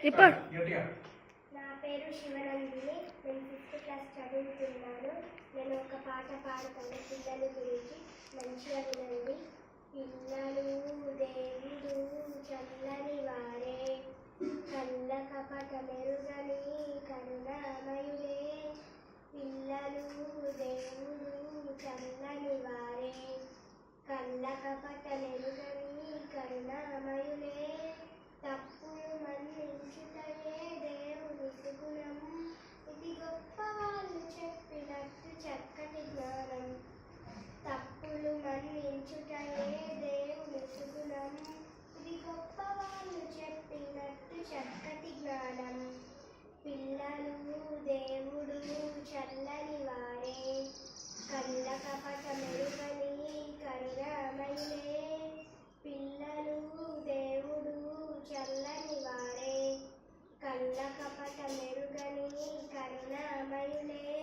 ఇప్పుడు నా పేరు శివనందిని. నేను 5th క్లాస్ చదువుతున్నాను. నేను ఒక పాట పాడుతాను పిల్లల గురించి, మంచిగా వినండి. పిల్లలు దేవుడు చల్లని వారే, కళ్ళ కపట మెరుగని కరుణామయుడే. పిల్లలు దేవుడు చల్లని వారే, కళ్ళ కపట మెరుగని కరుణామయుడే. తప్పులు మన్నించుటయే దేవుని సుగుణం, ఇది గొప్ప వాళ్ళు చెప్పినట్టు చక్కటి జ్ఞానం. తప్పులు మన్నించుటయే దేవుని సుగుణం, ఇది గొప్ప వాళ్ళు చెప్పినట్టు చక్కటి జ్ఞానం. పిల్లలు దేవుడు చల్లని వారే, కళ్ళ కపట మెరుగని కరుణామయుడే. పిల్లలు దేవుడు చల్లని వారే, కళ్ళ కపట మెరుగని కరుణామయులే.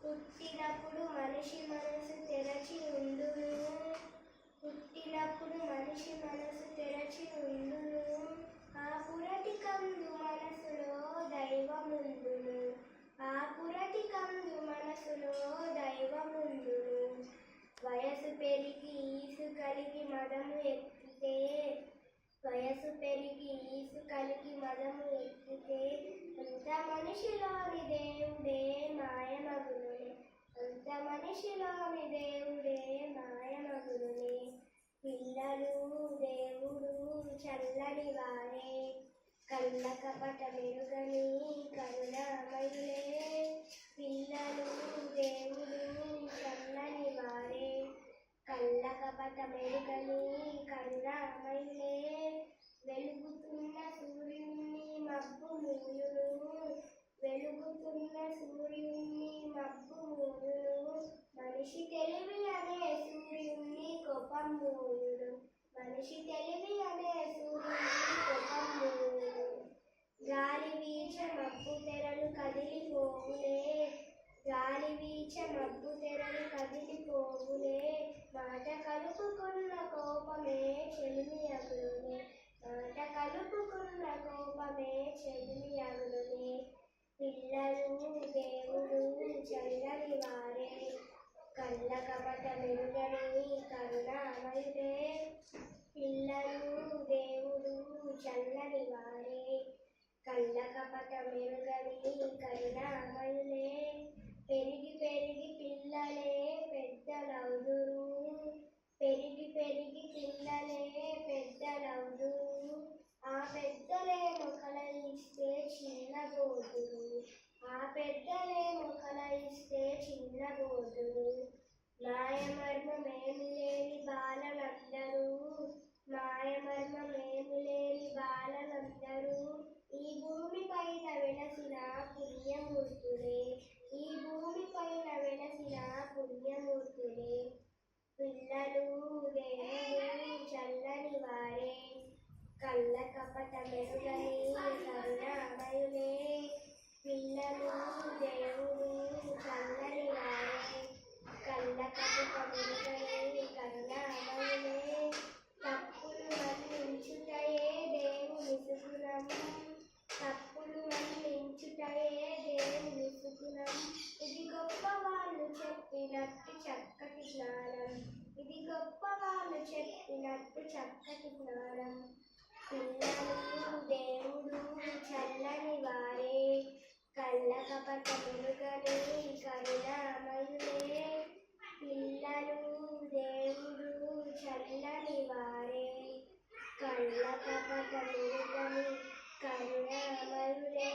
పుట్టినప్పుడు మనిషి మనసు తెరచి ఉండును, పుట్టినప్పుడు మనిషి మనసు తెరచి ఉండును. ఆ పురటి కందు మనసులో దైవముందును, ఆ పురటి కందు మనసులో దైవముందును. వయసు పెరిగి ఈసు కలిగి మదము ఎక్కితే, వయసు పెరిగి ఈసు కలిగి మదము ఎక్కితే, అంత మనిషిలోని దేవుడే మాయమగునులే, అంత మనిషిలోని దేవుడే మాయమగునులే. పిల్లలు దేవుడు చల్లని వారే, కళ్ళ కపట మెరుగని కరుణామయులే. పిల్లలు దేవుడు చల్లని వారే, కళ్ళ కపట మెరుగని కరుణామయులే. వెలుగుతున్న సూర్యుని మబ్బు మూయును, వెలుగుతున్న సూర్యుని మబ్బు మూయును. మనిషి తెలివి అనే సూర్యుని కోపం మూయును, మనిషి తెలివి అనే సూర్యుని కోపం మూయును. గాలి వీచ మబ్బు తెరలు కదిలిపోవులే, గాలి వీచ మబ్బు తెరలు కదిలిపోవులే. మాట కలుపుకున్న కోపమే చెలిమి అగులునే, మాట కలుపుకున్న కోపమే చెలిమి అగులునే. పిల్లలు దేవుడు చల్లని వారే, కళ్ళ కపట మెరుగని కరుణామయుడే. పిల్లలు దేవుడు చల్లని వారే, కళ్ళ కపట మెరుగని కరుణామయులే. పెరిగి పెరిగి పిల్లలే పెద్దలవుదురు, పెరిగి పెరిగి పిల్లలే పెద్దలవుదురు. ఆ పెద్దలే మొక్కలయిస్తే చిన్నబోదురు, ఆ పెద్దలే మొక్కలయిస్తే చిన్నబోదురు. మాయమర్మమేమి లేని బాలలందరూ, మాయమర్మమేమి లేని బాలలందరూ. ఈ భూమి పైన వెలసిన పుణ్యమూర్తులే, ఈ భూమి పైన వెలసిన పుణ్యమూర్తులే. పిల్లలు దేవుడు చల్లని వారే, కళ్ళ కపట మెరుగని కరుణామయులే. పిల్లలు దేవుడు చల్లని వారే, కళ్ళ కపట మెరుగని కరుణామయులే. తప్పులు మన్నించుటయే దేవుని సుగుణం, తప్పులు మన్నించుటయే దేవుని సుగుణం. ఇది గొప్ప వాళ్ళు చెప్పినట్టు చక్కటి జ్ఞానం, ఇది గొప్ప వాళ్ళు చెప్పినట్టు చక్కటి జ్ఞానం. పిల్లలు దేవుడు చల్లని వారే, కళ్ళ కపట మెరుగని కరుణామయులే. పిల్లలు దేవుడు చల్లని వారే, కళ్ళ కపట మెరుగని కరుణామయులే.